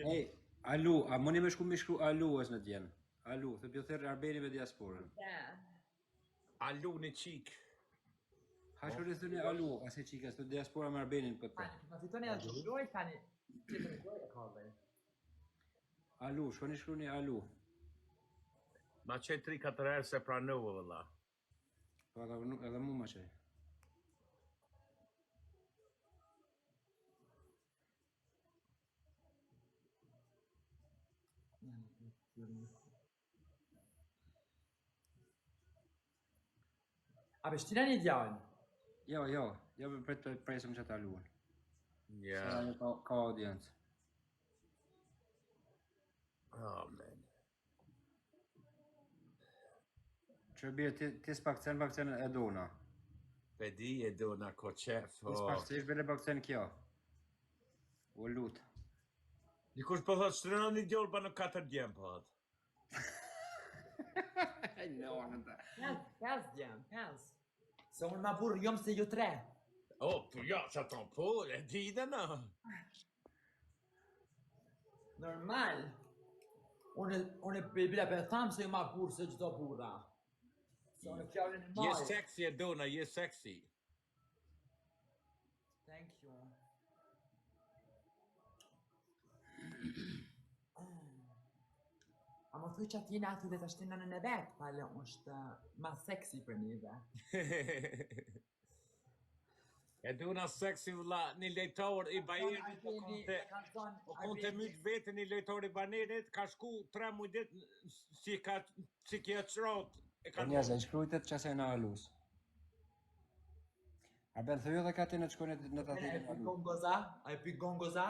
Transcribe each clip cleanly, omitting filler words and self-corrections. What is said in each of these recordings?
Ej, alu, a mundi me shkru alu është në tjenë? Alu, të pjo thërë Arbeni me diasporën. Alu në qik. Hashu rrëthë një alu, ase qika, së diaspora me Arbenin për të. Ma fitoni edhe të loj, tani. Që të loj e kallë. Alu, shkoni shkru një alu. Ma që 3-4 herë se pranova vëlla. Po edhe mu ma qaj. A beshtina një djallë? Jo, për të presëm që të aluën. Ja. Sa ajo ka audiencë. Oh, man. Që bje, ti s'pakcen e dona. Pedi e do na ko qef. Ti s'pakcen bele pakcen kjo. O lutë. Dikush po thot shtrenon një djollë pa në 4 djemë po thot. No, në ta. 5 djemë, 5. Se unë ma burë jom se ju 3. Oh, po ja, që ton po, e di dhe në. Normal. Unë bila për thamë se ju ma burë se gjdo burra. Se unë fjallin e Je majë. sexy e do na, je sexy. Thank you. A më thuj që ati në aty dhe të ashtë në në vetë, pale është ma seksi për njëve. E do na sexy vëlla, një lejtor i bajerit po konte mytë vetë një lejtor i banerit, ka shku 3 muj dit si kje qrot. Po njëzë, i shkrujtet që se në alus. Arben, thëjo dhe ka ti në të shkone në të A atë e pi gongoza? A e pi gongoza?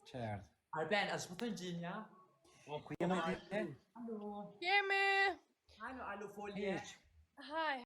Që e ardhë? Arben, a shpëtën gjinja? Ku jemi ti? Alo. Jemi! Alo, folje. Hi.